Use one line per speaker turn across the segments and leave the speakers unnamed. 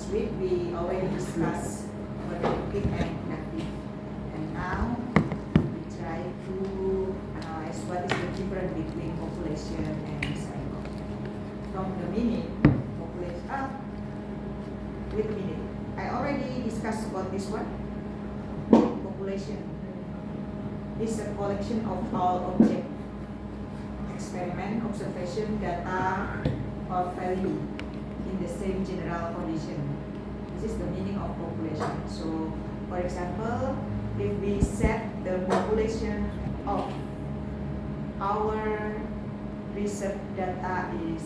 last week we already discussed qualitative and quantitative, and now we try to analyze what is the difference between population and sample. From the meaning, population. Wait a minute. I already discussed about this one. Population is a collection of all object, experiment, observation, data, or value in the same general condition. This is the meaning of population. So, for example, if we set the population of our research data is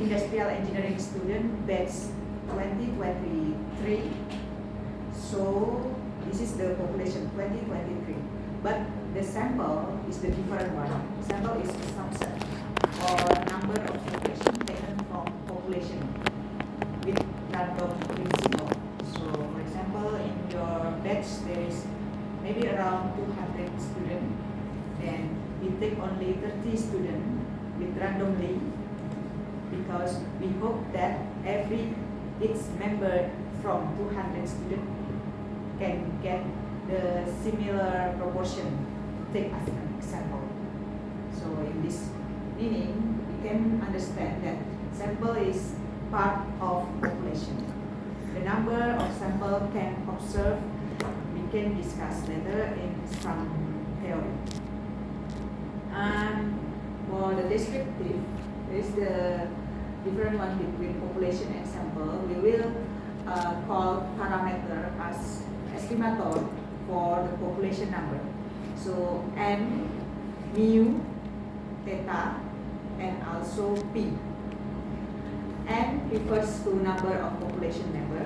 industrial engineering student batch 2023, so this is the population 2023. But the sample is the different one. Sample is a subset or number of observations taken from population with random principle. So, for example, in your batch there is maybe around 200 students, and we take only 30 students with randomly, because we hope that each member from 200 students can get the similar proportion. Take as an example. So in this meaning, we can understand that sample is part of population. The number of sample can observe, we can discuss later in some theory. And for the descriptive, there is the different one between population and sample. We will call parameter as estimator for the population number. So n, mu, theta, and also p. N refers to number of population member,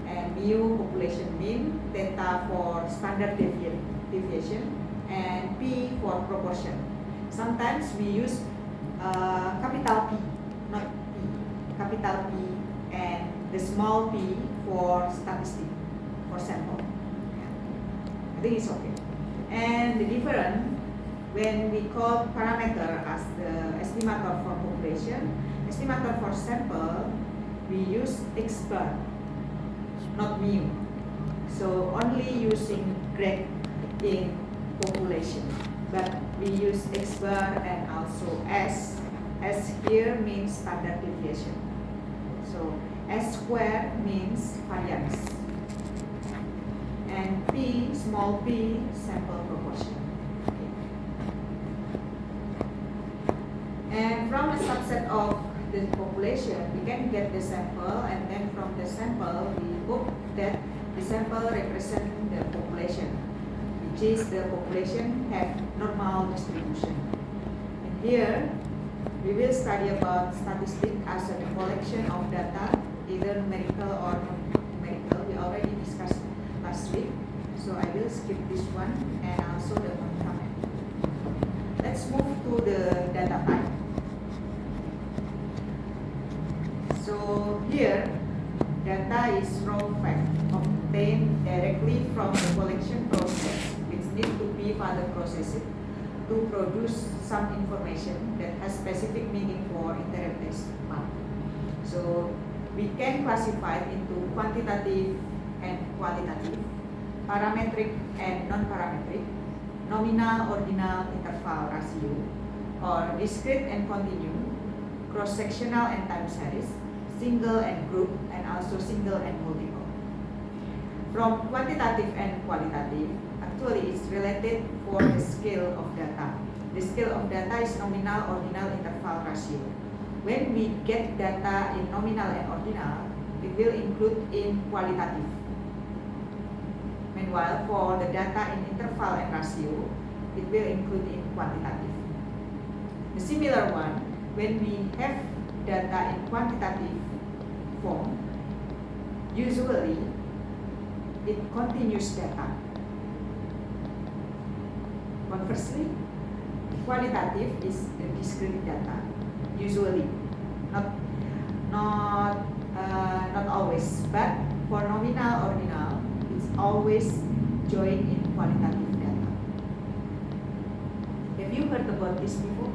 and mu population mean, theta for standard deviation, and p for proportion. Sometimes we use capital P, not P, capital P, and the small p for statistic, for sample. I think it's okay. And the difference, when we call parameter as the estimator for population, estimator for sample, we use x bar, not mu. So only using grade in population, but we use x bar and also s. S here means standard deviation. So s squared means variance, and p, small p, sample proportion. Okay. And from a subset of the population, we can get the sample, and then from the sample, we hope that the sample represents the population, which is the population have normal distribution. And here, we will study about statistics as a collection of data, either numerical or non-numerical. We already discussed last week, so I will skip this one and also the comment. Let's move to the data type. So here, data is raw fact obtained directly from the collection process, which need to be further processed to produce some information that has specific meaning for interpretation part. So we can classify it into quantitative and qualitative, parametric and non-parametric, nominal, ordinal, interval, ratio, or discrete and continue, cross-sectional and time series, single and group, and also single and multiple. From quantitative and qualitative, actually it's related for the scale of data. The scale of data is nominal, ordinal, interval, ratio. When we get data in nominal and ordinal, it will include in qualitative. Meanwhile, for the data in interval and ratio, it will include in quantitative. The similar one, when we have data in quantitative form, usually it continuous data. Conversely, qualitative is the discrete data, usually, not always, but for nominal ordinal, it's always joined in qualitative data. Have you heard about this before?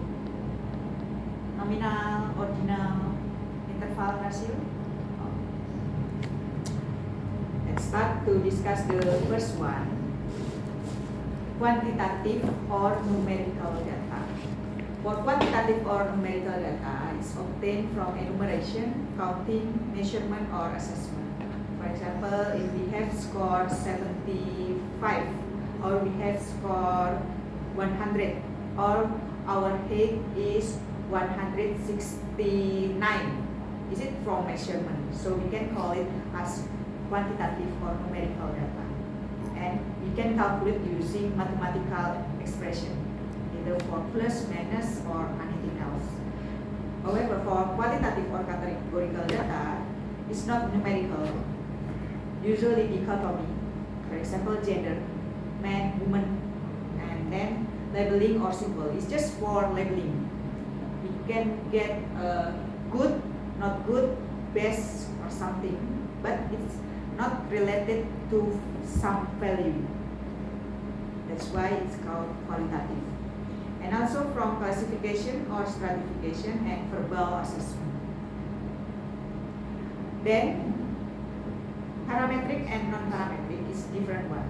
Nominal, ordinal, interval ratio? Oh. start to discuss the first one, quantitative or numerical data. For quantitative or numerical data, it's obtained from enumeration, counting, measurement, or assessment. For example, if we have score 75, or we have score 100, or our height is 169, is it from measurement? So we can call it as quantitative or numerical data. And we can calculate using mathematical expression, either for plus, minus, or anything else. However, for qualitative or categorical data, it's not numerical. Usually dichotomy, for example, gender, man, woman, and then labeling or symbol. It's just for labeling. We can get good, not good, best, or something, but it's not related to some value. That's why it's called qualitative. And also from classification or stratification and verbal assessment. Then parametric and non-parametric is different one.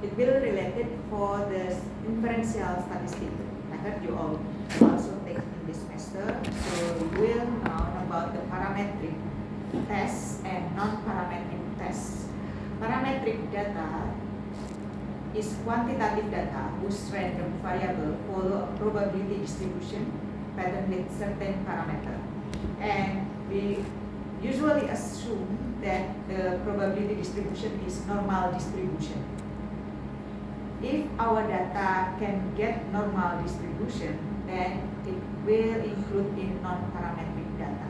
It will related for the inferential statistics. I heard you all also take in this semester, so you will know about the parametric tests and non-parametric tests. Parametric data is quantitative data whose random variable follow a probability distribution pattern with certain parameter. And we usually assume that the probability distribution is normal distribution. If our data can get normal distribution, then it will include in non-parametric data.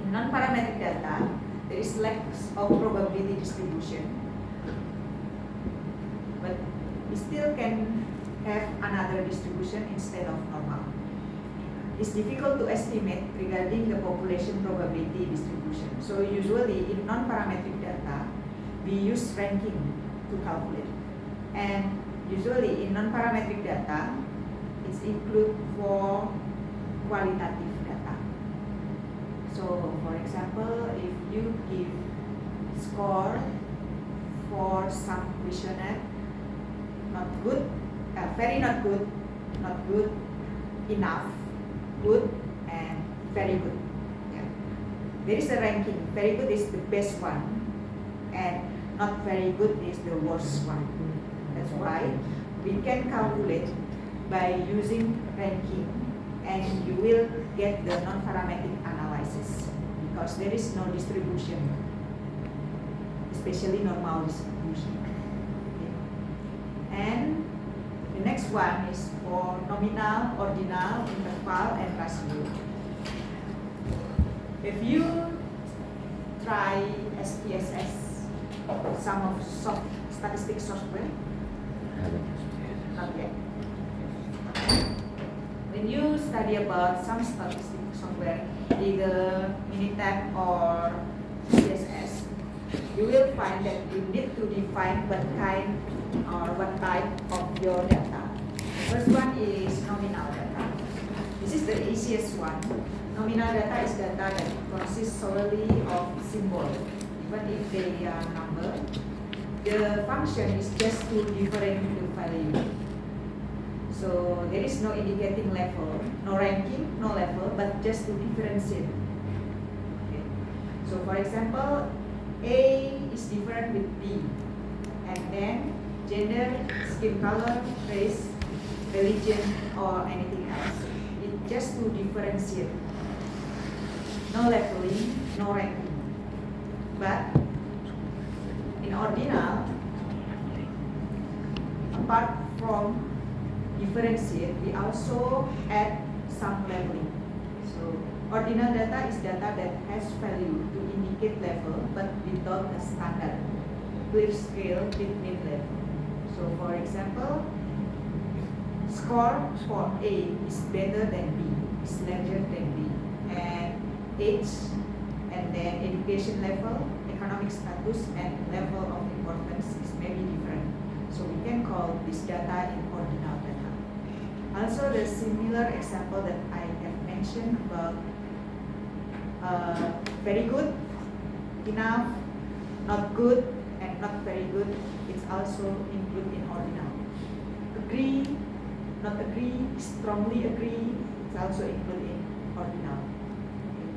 In non-parametric data, there is lack of probability distribution, but we still can have another distribution instead of normal. It's difficult to estimate regarding the population probability distribution. So usually in non-parametric data, we use ranking to calculate. And usually in non-parametric data, it's include for qualitative data. So for example, if you give score for some questionnaire, not good, very not good, not good, enough, good, and very good. Yeah. There is a ranking. Very good is the best one, and not very good is the worst one. That's why we can calculate by using ranking, and you will get the non-parametric analysis because there is no distribution, especially normal distribution. Okay. And the next one is for nominal, ordinal, interval, and ratio. If you try SPSS, some of statistics software, not yet. When you study about some statistics software, either Minitab or CSS, you will find that you need to define what kind or what type of your data. The first one is nominal data. This is the easiest one. Nominal data is data that consists solely of symbols, even if they are number. The function is just to differentiate the value. So there is no indicating level, no ranking, no level, but just to differentiate. Okay. So for example, A is different with B, and then gender, skin color, race, religion, or anything else. It just to differentiate. No leveling, no ranking. But in ordinal, apart from differentiate, we also add some labeling. So ordinal data is data that has value to indicate level but without a standard clear scale between level. So for example, score for A is better than B, is larger than B, and age, and then education level, economic status, and level of importance is maybe different. So we can call this data in ordinal data. Also, the similar example that I have mentioned about very good, enough, not good and not very good, it's also included in ordinal. Agree, not agree, strongly agree, it's also included in ordinal. Okay.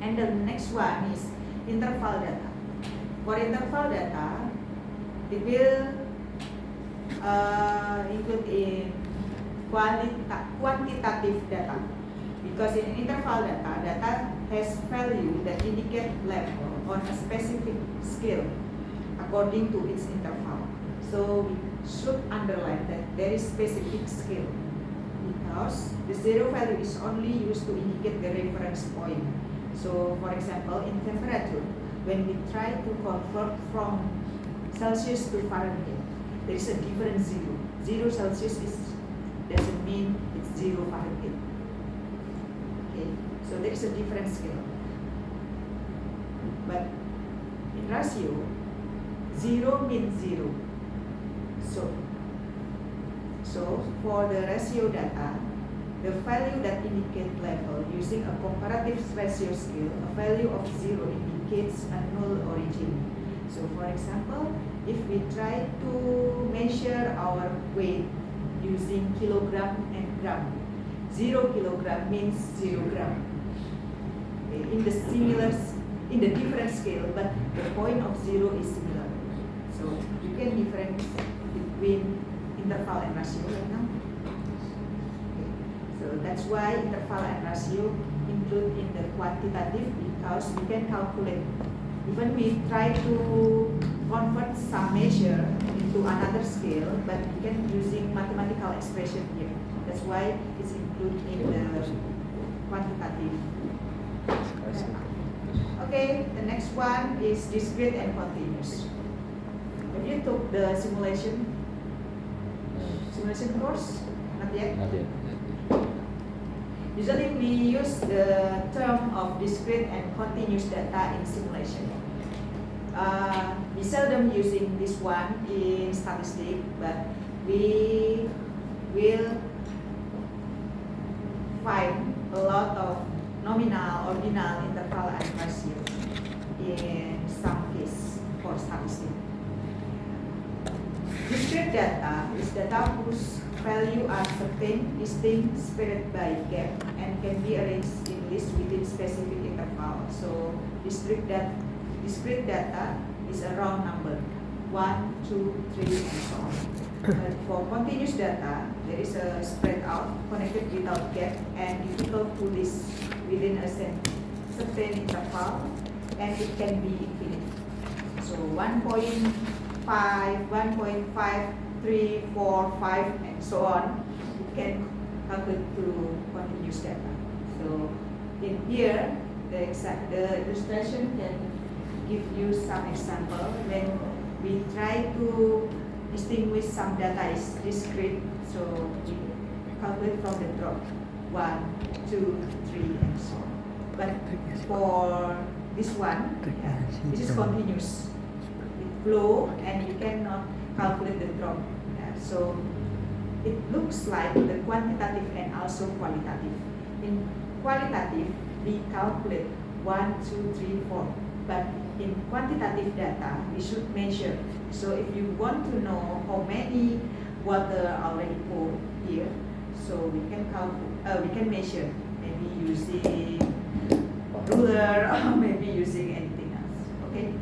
And the next one is interval data. For interval data, it will include in quantitative data, because in interval data, data has value that indicate level on a specific scale according to its interval. So we should underline that there is specific scale, because the zero value is only used to indicate the reference point. So for example, in temperature, when we try to convert from Celsius to Fahrenheit, there is a different zero. 0 Celsius doesn't mean it's 0 Fahrenheit. Okay, so there is a different scale. But in ratio, 0 means 0. So for the ratio data, the value that indicate level using a comparative ratio scale, a value of 0 indicates a null origin. So for example, if we try to measure our weight using kilogram and gram, 0 kilogram means 0 gram. Okay, in the different scale, but the point of 0 is similar. So you can differentiate between interval and ratio right now. Okay. So that's why interval and ratio include in the quantitative, because we can calculate. Even we try to convert some measure into another scale, but we can using mathematical expression here. That's why it's included in the quantitative. Okay, the next one is discrete and continuous. Have you took the simulation course? Not yet?
Not yet.
Usually we use the term of discrete and continuous data in simulation. We seldom using this one in statistics, but we will find a lot of nominal, ordinal, interval, and ratio in some case for statistics. Discrete data is data whose value are certain, distinct, separated by gap, and can be arranged in list within specific interval. So discrete data is a round number, 1, 2, 3, and so on. But for continuous data, there is a spread out, connected without gap, and difficult to list within a certain interval, and it can be infinite. So 1.5, 1.5, 3, 4, 5, and so on. You can calculate through continuous data. So in here, the illustration can give you some example when we try to distinguish some data is discrete. So we calculate from the drop 1, 2, 3, and so on. But for this one, this is continuous. It flow and you cannot calculate the drop. So it looks like the quantitative and also qualitative. In qualitative, we calculate 1, 2, 3, 4. But in quantitative data, we should measure. So if you want to know how many water already poured here, so we can calculate. We can measure, maybe using ruler or maybe using anything else. Okay.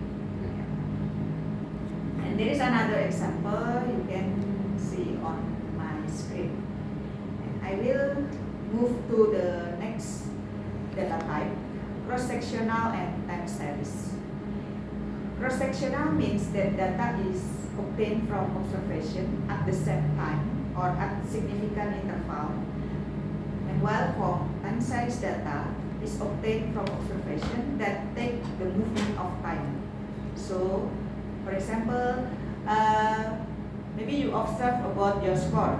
And there is another example you can see on my screen. And I will move to the next data type, cross-sectional and time series. Cross-sectional means that data is obtained from observation at the same time or at significant interval. And while for time series data is obtained from observation that take the movement of time. So, for example, maybe you observe about your score.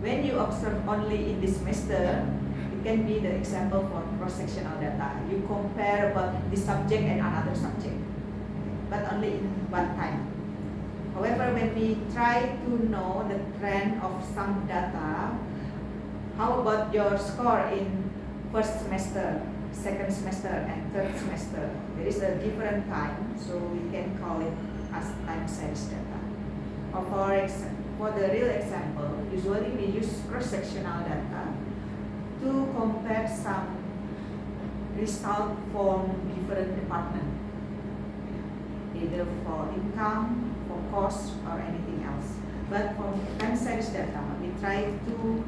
When you observe only in this semester, it can be the example for cross-sectional data. You compare about this subject and another subject, but only in one time. However, when we try to know the trend of some data, how about your score in first semester, second semester, and third semester. There is a different time, so we can call it as time series data. Or for the real example, usually we use cross-sectional data to compare some result from different departments, either for income, for cost, or anything else. But from time series data, we try to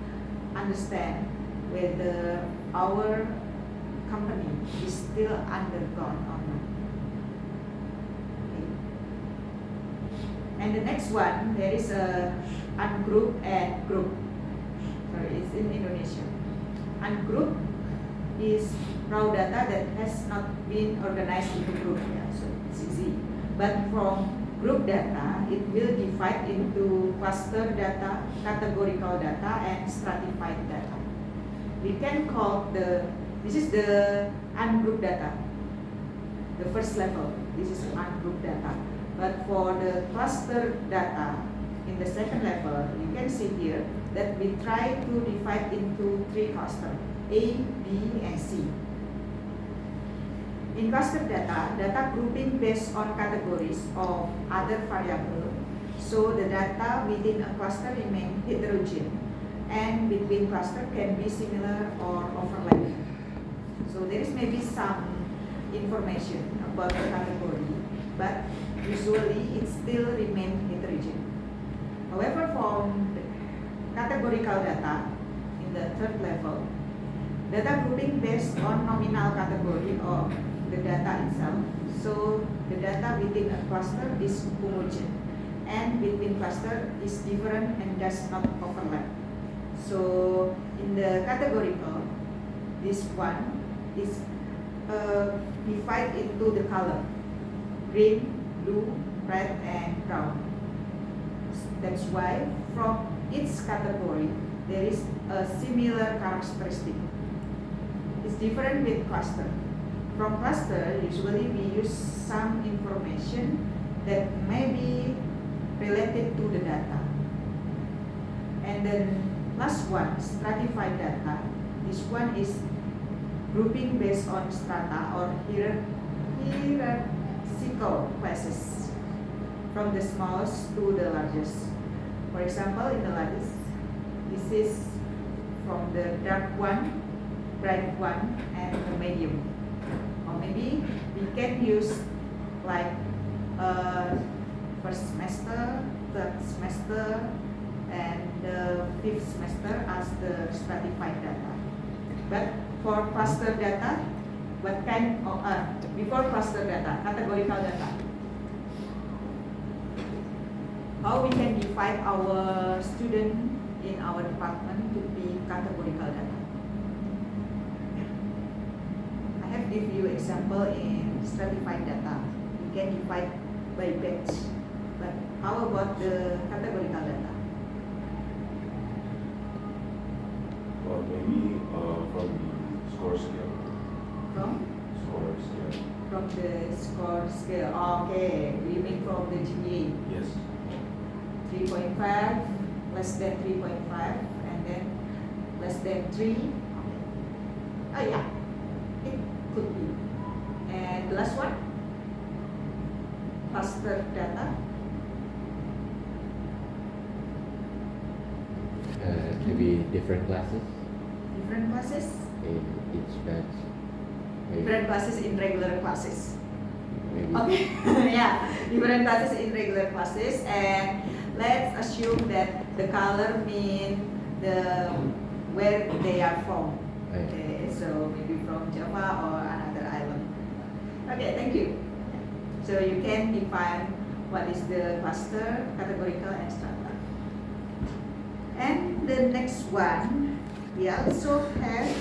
understand whether our company is still undergone or not. Okay. And the next one, there is a ungroup and group. Sorry, it's in Indonesia. Ungroup is raw data that has not been organized into group, so it's easy. But from group data, it will divide into cluster data, categorical data, and stratified data. We can call this is the ungrouped data, the first level. This is ungrouped data. But for the cluster data in the second level, you can see here that we try to divide into three clusters, A, B, and C. In cluster data, data grouping based on categories of other variables, so the data within a cluster remain heterogeneous, and between clusters can be similar or overlapping. So there is maybe some information about the category, but usually it still remains heterogeneous. However, from the categorical data in the third level, data grouping based on nominal category of the data itself. So the data within a cluster is homogeneous, and between cluster is different and does not overlap. So in the categorical, this one is divided into the color: green, blue, red, and brown. That's why from each category there is a similar characteristic. It's different with cluster. From cluster, usually we use some information that may be related to the data. And then last one, stratified data. This one is grouping based on strata or hierarchical classes, from the smallest to the largest. For example, in the largest, this is from the dark one, bright one, and the medium. Or maybe we can use like first semester, third semester, and the fifth semester as the stratified data. But for cluster data, what kind of before cluster data, categorical data, how we can divide our student in our department to be categorical data. I have give you example in stratified data. You can divide by batch. But how about the categorical data?
Well, maybe from the score scale.
From?
Score scale.
From the score scale. Okay, you mean from the GPA?
Yes.
3.5, less than 3.5, and then less than 3. Okay. Oh yeah, it could be. And the last one? Cluster data.
Maybe different classes
Different classes?
in each batch. Maybe,
Different classes in regular classes.
maybe
Okay, yeah, different classes in regular classes, and let's assume that the color mean the where they are from.
Right.
Okay, so maybe from Java or another island. Okay, thank you. So you can define what is the cluster, categorical, and strata. And the next one, we also have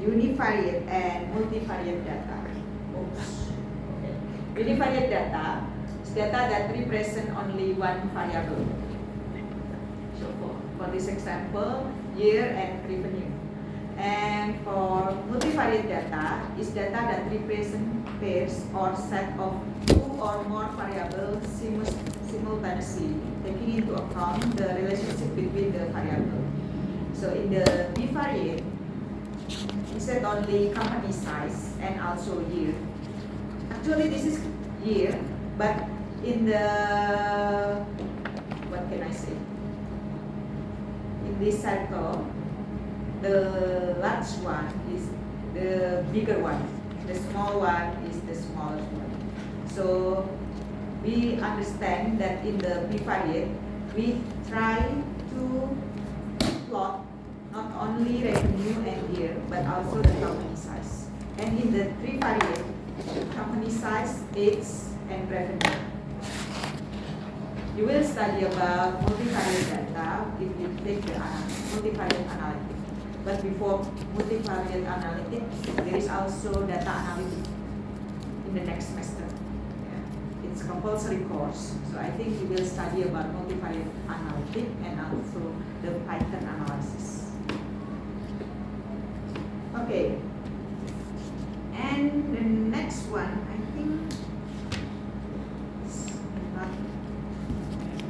univariate and multivariate data. Oops. Okay. Univariate data is data that represent only one variable. So for this example, year and revenue. And for multivariate data is data that represent pairs or set of two or more variables simultaneously, taking into account the relationship between the variables. So in the bivariate, set only company size and also year. Actually, this is year, but in the, what can I say? In this circle, the large one is the bigger one, the small one is the smallest one. So we understand that in the bivariate, we try to plot not only revenue and year, but also the company size. And in the trivariate, company size, age, and revenue. You will study about multivariate data if you take the multivariate analytics. But before multivariate analytics, there is also data analytics in the next semester. Yeah. It's compulsory course, so I think you will study about multivariate analytics and also the Python analysis. Okay. And the next one, I think it's not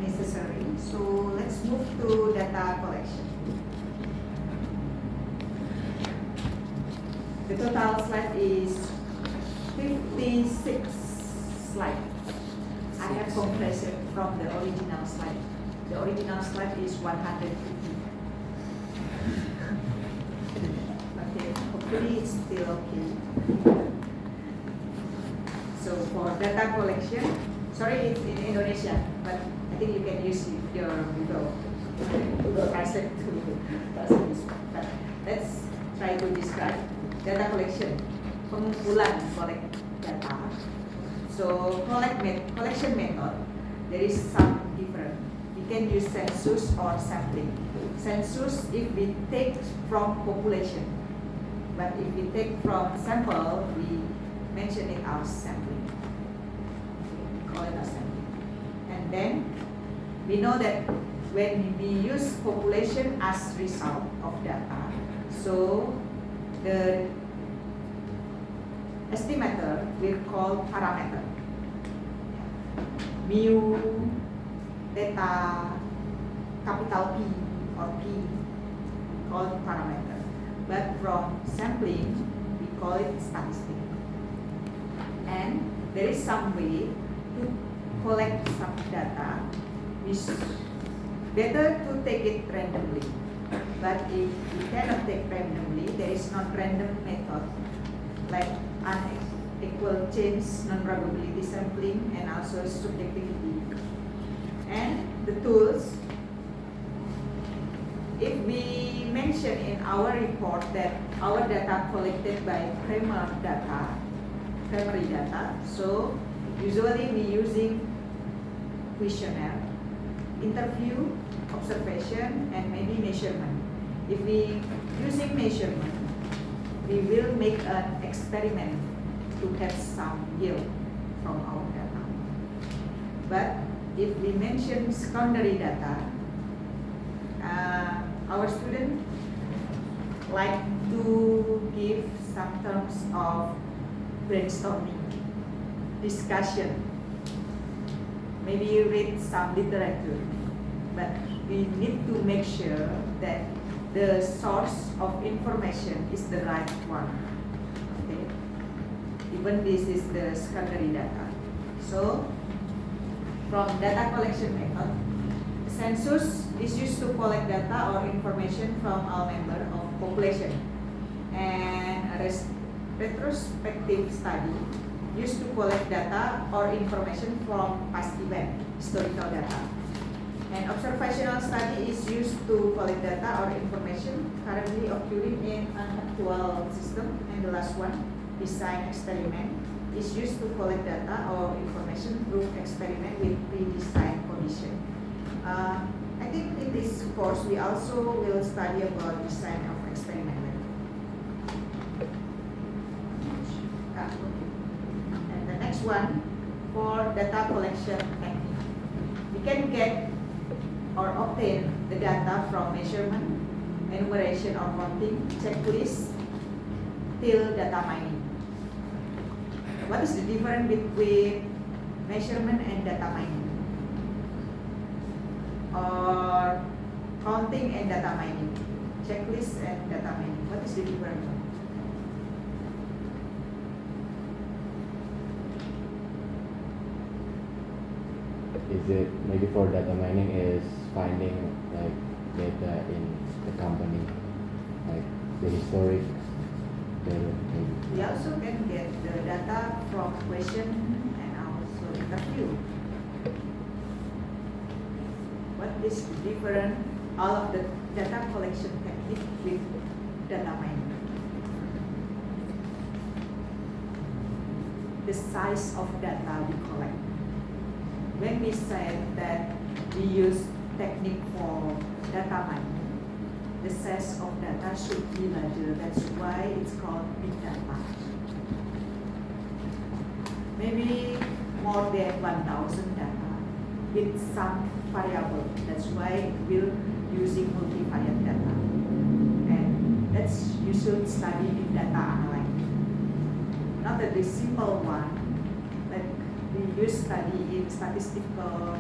necessary. So let's move to data collection. The total slide is 56 slides. I have compressed it from the original slide. The original slide is 150. Okay, hopefully it's still okay. So for data collection, sorry it's in Indonesia, but I think you can use your Google Translate to translate this one. But let's try to describe data collection. Pengumpulan collect data. So collection method, there is some different. We can use census or sampling. Census if we take from population, but if we take from sample, we mention it as sampling. We call it as sampling. And then we know that when we use population as result of data, so the estimator will call parameter. Mu, theta, capital P or P, we call it parameter. But from sampling, we call it statistic. And there is some way to collect some data. It's better to take it randomly. But if you cannot take randomly, there is not random method like unequal change, non-probability sampling, and also subjectivity. And the tools, if we mention in our report that our data collected by primary data, so usually we using questionnaire, interview, observation, and maybe measurement. If we using measurement, we will make an experiment to have some yield from our data. But if we mention secondary data, our student like to give some terms of brainstorming, discussion, maybe read some literature, but we need to make sure that the source of information is the right one. Okay. Even this is the secondary data. So, from data collection method, census is used to collect data or information from all members of population, and a retrospective study used to collect data or information from past event, historical data. And observational study is used to collect data or information currently occurring in an actual system. And the last one, design experiment, is used to collect data or information through experiment with pre-designed condition. I think in this course we also will study about design of experiment. And the next one, for data collection technique, we can get or obtain the data from measurement, enumeration or counting, checklist, till data mining. What is the difference between measurement and data mining? Or counting and data mining? Checklist and data mining. What is the difference?
is it maybe for data mining is finding like data in the company, like the historic data maybe.
We also can get the data from question and also interview. What is different, all of the data collection technique with data mining? The size of data we collect. When we said that we use technique for data mining, the size of data should be larger. That's why it's called big data. Maybe more than 1,000 data with some variable. That's why we're using multivariate data. And that's usually studied in data analytics. Not a simple one, like we use study in statistical,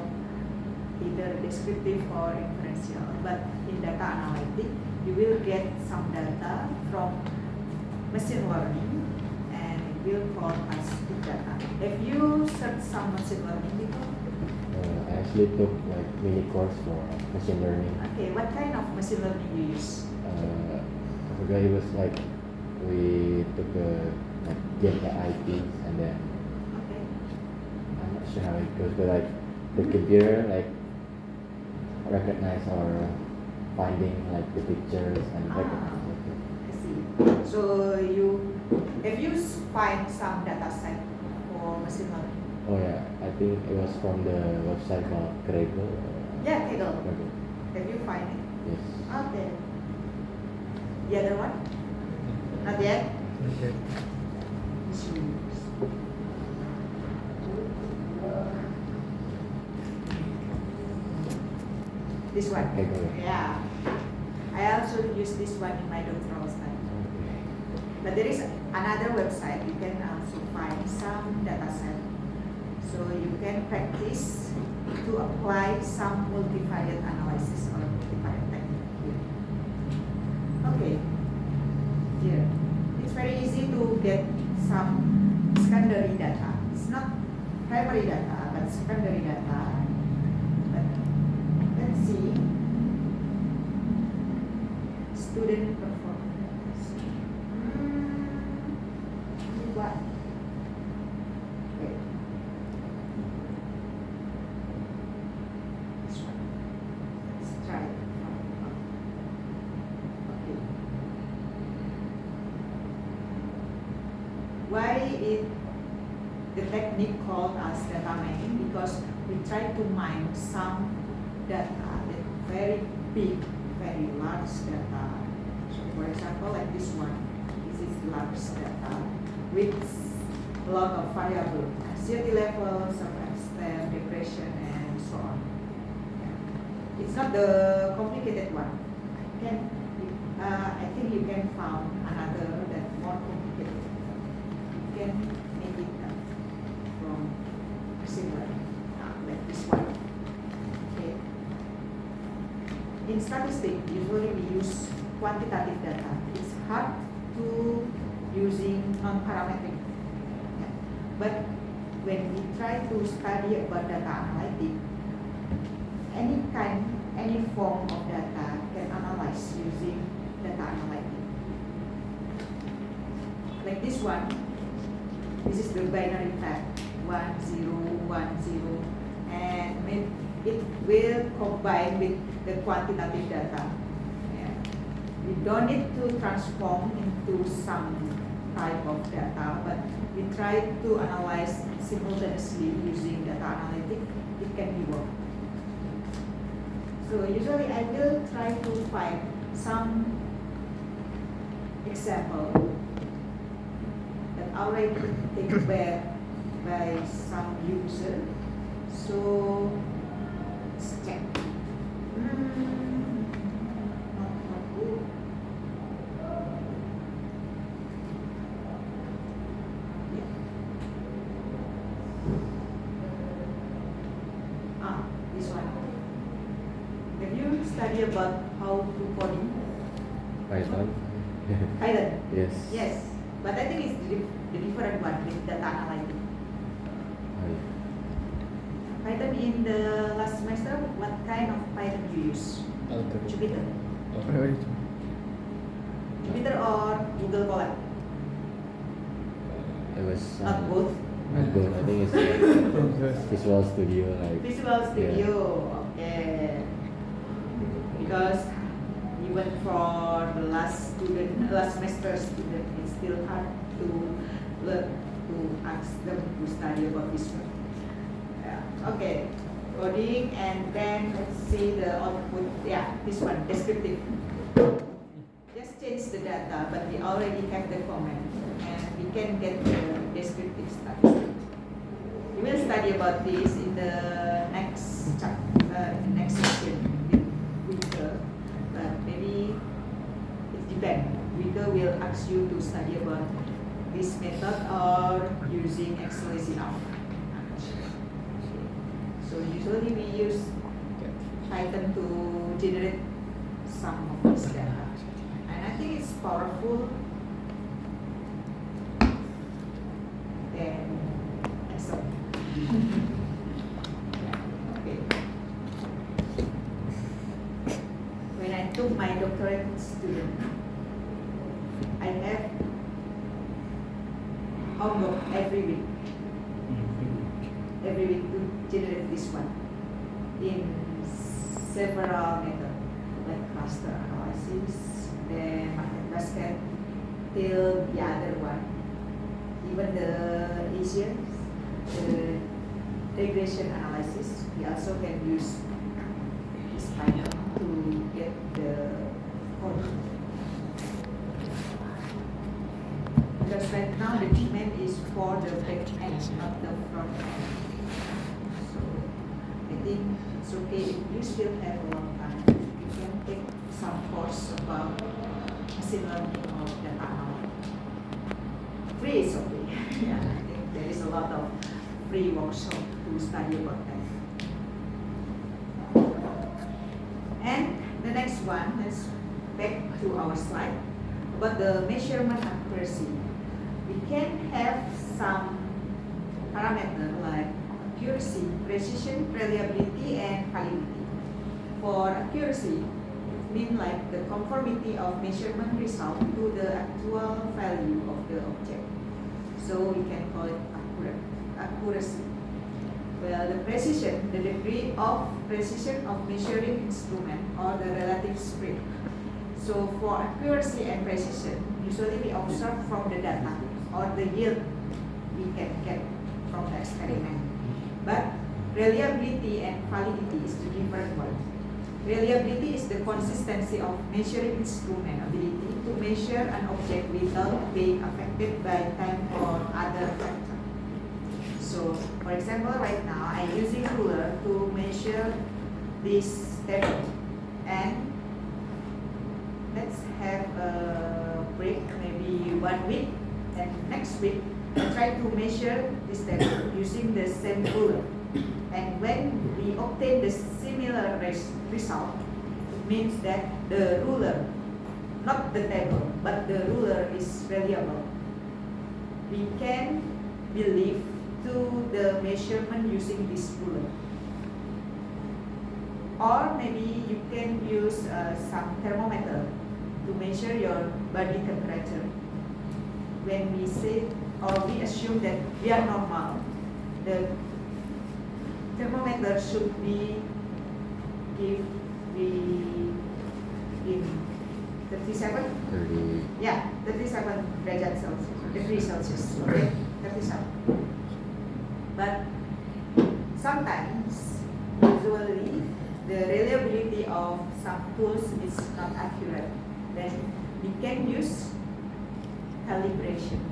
either descriptive or inferential. But in data analytics, you will get some data from machine learning, and it will call as big data. Have you searched some machine learning before?
I actually took like mini course for machine learning.
Okay, what kind of machine learning you use?
I forgot, it was like we took a like get the IPs and then
Okay.
I'm not sure how it goes, but like the computer like recognize or finding like the pictures and recognize it.
I see. So have you find some data set for machine learning?
Oh yeah, I think it was from the website called Kaggle.
Yeah, Kaggle.
Kaggle.
Have you find it?
Yes.
Okay. The other one? Not yet?
Okay.
This one?
Kaggle.
Yeah. I also use this one in my doctoral study.
Okay.
But there is another website you can also find some data set. So you can practice to apply some multivariate analysis or multivariate technique here. Okay. Here. It's very easy to get some secondary data. It's not primary data, but secondary data. But let's see. Student performance. What? Okay. This one. Let's try it. Okay. Why the technique called as data mining? Because we try to mine some data that very big, very large data. So for example, like this one, this is large data with a lot of variables, anxiety level, self-esteem, depression, and so on. Yeah. It's not the complicated one. I think you can find another that more complicated. You can make it from similar, like this one. Okay. In statistics, usually we use quantitative data. It's hard to using non-parametric. Yeah. But when we try to study about data analytics, any form of data can analyze using data analytics. Like this one, this is the binary tag 1 0 1 0, and it will combine with the quantitative data. Yeah. We don't need to transform into some type of data, but we try to analyze simultaneously using data analytics. It can be work. So usually I will try to find some example that already taken by some user. So let's check. Not good. Yeah. This one. Have you studied about how to coding?
Python.
Python.
Yes.
Yes, but I think it's the different one with data analytics.
Oh, yeah.
Python in the last semester, what kind of Python you use? Jupyter. Jupyter or Google Colab?
It was
Not both.
good. I think it's like Visual Studio, like
Visual Studio, okay. Because even for the last semester student, it's still hard to learn, to ask them to study about Visual. Yeah. Okay, coding, and then let's see the output. Yeah, this one, descriptive. Just change the data, but we already have the comment, and we can get the descriptive study. We will study about this in the next next session with Winter, but maybe it depends. Winter will ask you to study about this method or using XLSCR. So usually we use Python to generate some of this data, and I think it's powerful. Then Excel. Okay. When I took my doctorate student, I have homework every week to generate this one in several methods, like cluster analysis, then market basket, till the other one, even the easier, the regression analysis. We also can use this Python to get the code. Because right now the demand is for the back end, not the front end. So I think it's okay if you still have a long time. You can take some course about machine learning or data analysis. Free is okay. Yeah, I think there is a lot of free workshop to study about that. And the next one, let's back to our slide about the measurement accuracy. We can have some parameter like accuracy, precision, reliability, and validity. For accuracy, it means like the conformity of measurement result to the actual value of the object. So we can call it accuracy. Well, the precision, the degree of precision of measuring instrument or the relative spread. So for accuracy and precision, usually we observe from the data or the yield we can get from the experiment. But reliability and validity is the different one. Reliability is the consistency of measuring instrument ability to measure an object without being affected by time or other factor. So, for example, right now I'm using ruler to measure this table, and let's have a break, maybe 1 week, and next week I try to measure this table using the same ruler. And when we obtain the similar result, it means that the ruler, not the table, but the ruler is reliable. We can believe to the measurement using this ruler. Or maybe you can use some thermometer to measure your body temperature. When we say or we assume that we are normal, the thermometer should be in 37.
30.
Yeah, 37 derajat Celsius, degree Celsius. Okay, 37. But sometimes, usually, the reliability of some tools is not accurate. Then we can use calibration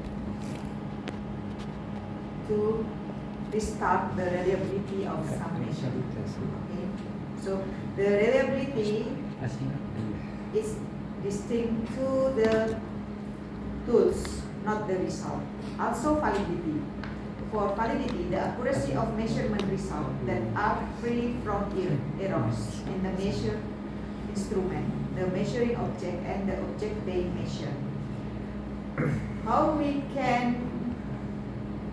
to restart the reliability of some measure. Okay, so the reliability is distinct to the tools, not the result. Also validity. For validity, the accuracy of measurement results that are free from errors in the measure instrument, the measuring object, and the object being measured. How we can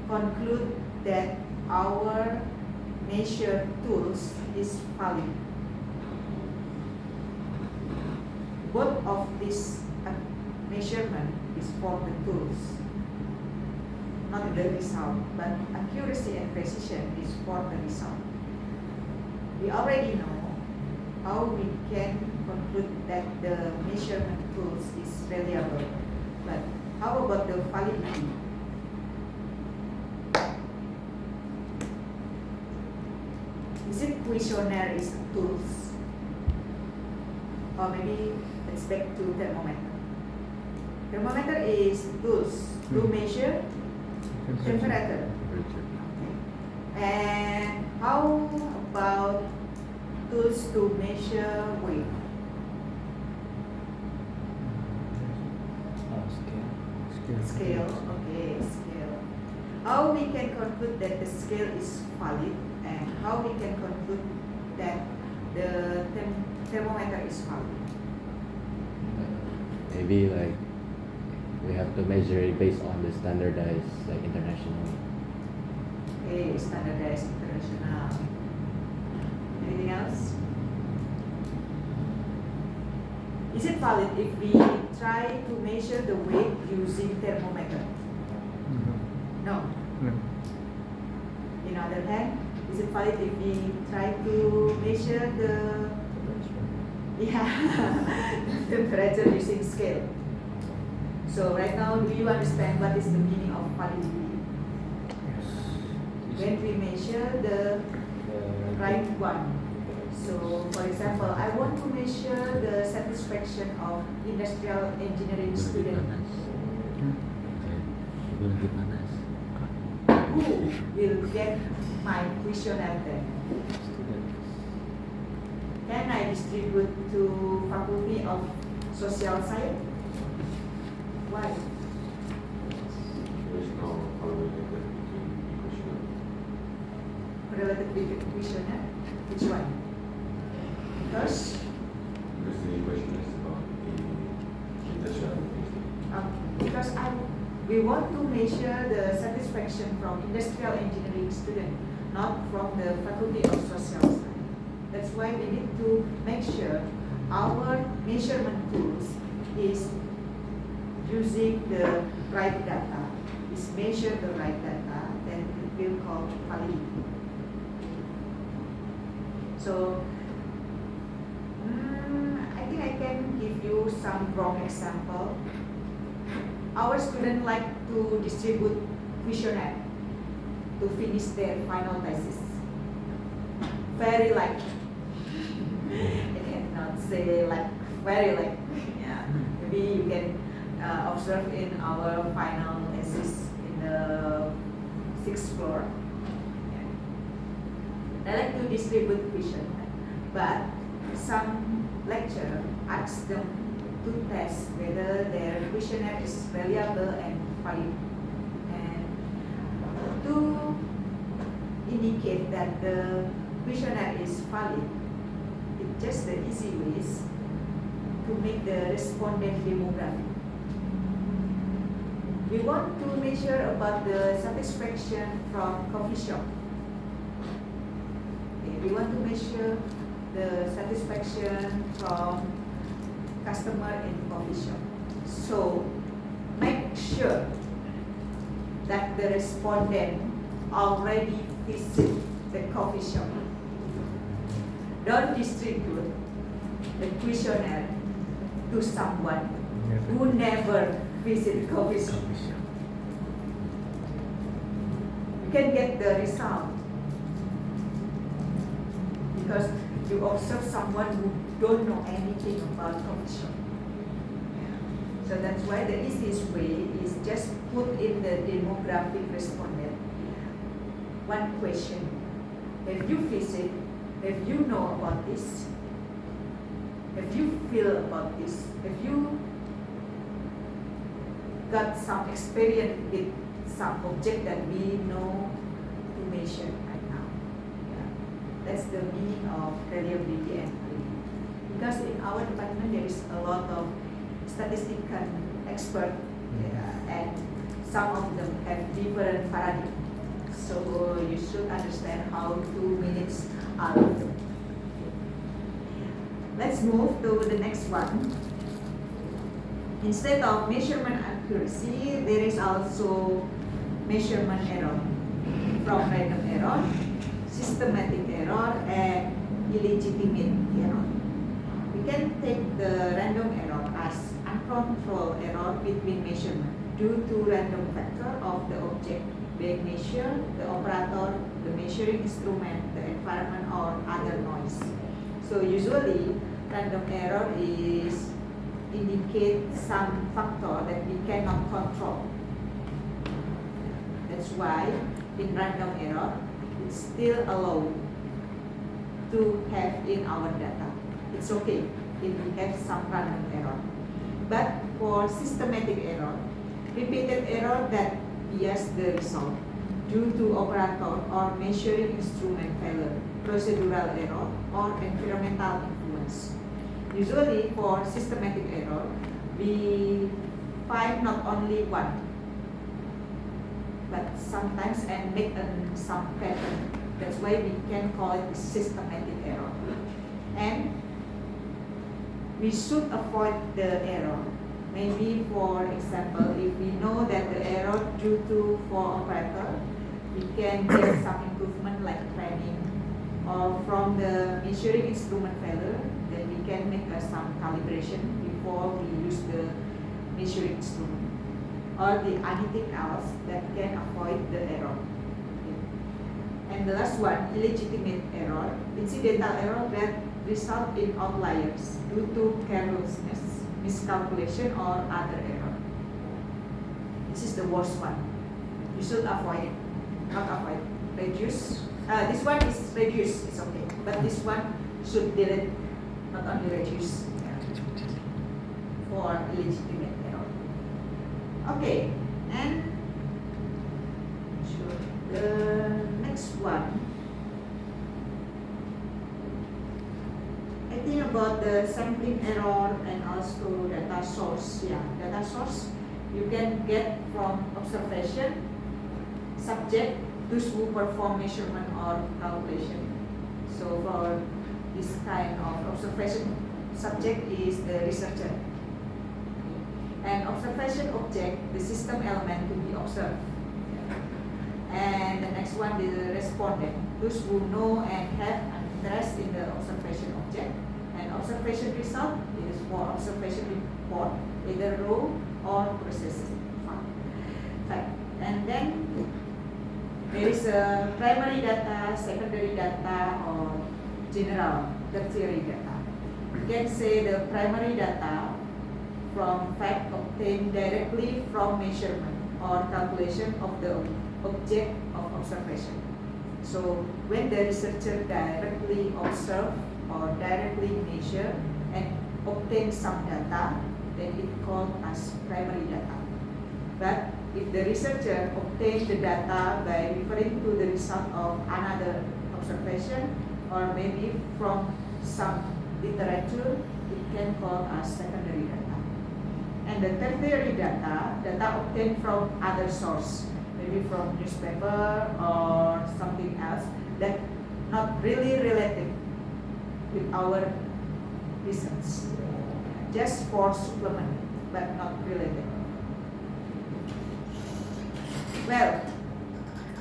conclude that our measure tools is valid. Both of these measurement is for the tools, not the result, but accuracy and precision is for the result. We already know how we can conclude that the measurement tools is reliable, but how about the validity? Is it questionnaire is tools? Or maybe let's back to thermometer. Thermometer is tools to measure temperature. And how about tools to measure weight? Scale, okay, scale. How we can conclude that the scale is valid, and how we can conclude that the thermometer is valid?
Maybe like we have to measure it based on the standardized like international.
Okay, standardized international. Anything else? Is it valid if we try to measure the weight using thermometer? No. In other hand, is it valid if we try to measure the temperature using scale? So right now, do you understand what is the meaning of validity? When we measure the right one. So for example, I want to measure the satisfaction of industrial engineering student. Who will get my questionnaire then? Can I distribute to Faculty of Social Science? Why?
There is no correlation between the questionnaire.
Related with the questionnaire? Which one? Because
Because the question is about the industrial things.
because we want to measure the satisfaction from industrial engineering student, not from the Faculty of Social Science. That's why we need to make sure our measurement tools is using the right data, is measure the right data, then it will call validity. So I think I can give you some wrong example. Our students like to distribute questionnaire to finish their final thesis. Very likely. I cannot say like very likely. Yeah. Maybe you can observe in our final thesis in the 6th floor. Yeah. They like to distribute questionnaire, but some lecturer asks them to test whether their questionnaire is reliable and valid. And to indicate that the questionnaire is valid, it's just the easy ways to make the respondent demographic. We want to measure about the satisfaction from coffee shop. Okay, we want to measure the satisfaction from customer in coffee shop. So make sure that the respondent already visit the coffee shop. Don't distribute the questionnaire to someone who never visit coffee shop. You can get the result because you observe someone who don't know anything about coffee shop. So that's why the easiest way is just put in the demographic respondent one question. If you visit, if you know about this, if you feel about this, if you got some experience with some object that we know to measure right now. Yeah. That's the meaning of reliability and validity. Because in our department there is a lot of statistical experts, and some of them have different paradigms. So you should understand how 2 minutes are. Let's move to the next one. Instead of measurement accuracy, there is also measurement error. From random error, systematic error, and illegitimate error. We can take the random error as uncontrolled error between measurement due to random factor of the object being measured, the operator, the measuring instrument, the environment, or other noise. So usually, random error is indicate some factor that we cannot control. That's why in random error, it's still allowed to have in our data. It's okay if we have some random error. But for systematic error, repeated error that bias the result due to operator or measuring instrument failure, procedural error, or environmental influence. Usually for systematic error, we find not only one, but sometimes and make some pattern. That's why we can call it systematic error. And we should avoid the error. Maybe for example, if we know that the error due to for operator, we can get some improvement like training, or from the measuring instrument failure, then we can make some calibration before we use the measuring instrument, or the anything else that can avoid the error. Okay. And the last one, illegitimate error, incidental error that result in outliers due to carelessness, miscalculation, or other error. This is the worst one. You should avoid it, not avoid. Reduce. This one is reduce, it's okay. But this one should delete, not only reduce. For illegitimate error. Okay, and sure. The next one. I think about the sampling error and also data source. Yeah, data source you can get from observation, subject, those who perform measurement or calculation. So for this kind of observation, subject is the researcher. And observation object, the system element to be observed. And the next one is the respondent, those who know and have an interest in the observation object. And observation result is for observation report, either raw or processed fact. And then there is a primary data, secondary data, or general, tertiary data. You can say the primary data from fact obtained directly from measurement or calculation of the object of observation. So when the researcher directly observe or directly measure and obtain some data, then it called as primary data. But if the researcher obtains the data by referring to the result of another observation or maybe from some literature, it can call as secondary data. And the tertiary data, data obtained from other source, maybe from newspaper or something else that not really related with our research, just for supplement, but not related. Well,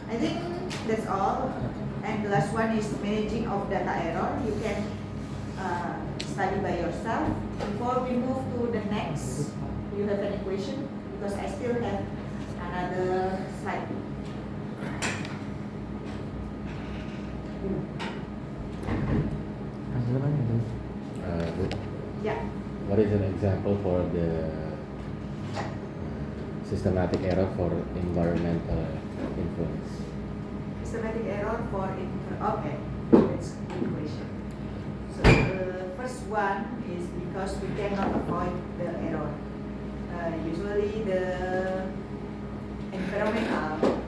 I think that's all. And the last one is managing of data error. You can study by yourself. Before we move to the next, do you have any question? Because I still have another slide. Yeah.
What is an example for the systematic error for environmental influence?
Systematic error for okay, that's a good question. So the first one is because we cannot avoid the error. Usually the environmental,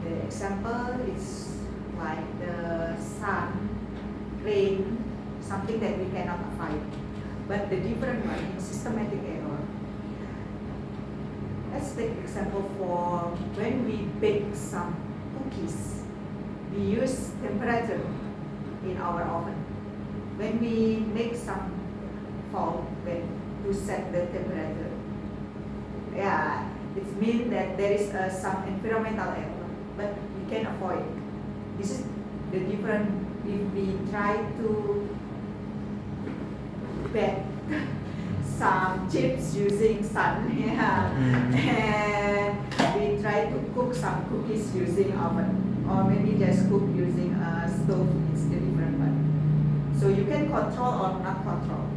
the example is like the sun, rain, something that we cannot avoid. But the different one in systematic error, let's take example for when we bake some cookies. We use temperature in our oven. When we make some fault when to set the temperature, yeah, it means that there is some environmental error, but we can avoid. This is the difference if we try to bake some chips using sun, yeah, and we try to cook some cookies using oven, or maybe just cook using a stove. It's the different one. So you can control or not control.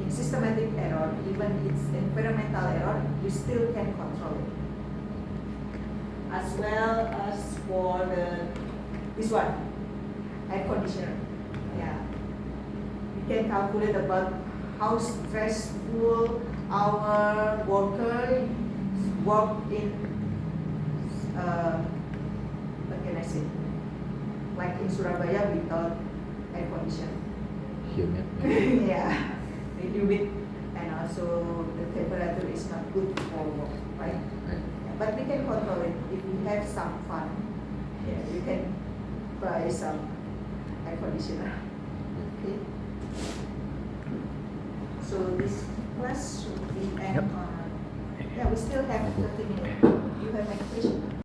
In systematic error, even it's environmental error, you still can control it. As well as for this one, air conditioner. Yeah, we can calculate about how stressful our worker work in. What can I say? Like in Surabaya without air conditioner.
Humid.
Yeah, the humid and also the temperature is not good for work, right?
Right.
But we can control it if we have some fun. Yeah, you can buy some air conditioner. Okay. So this class should be end
Yep.
on. Yeah, we still have 30 minutes. You have any question?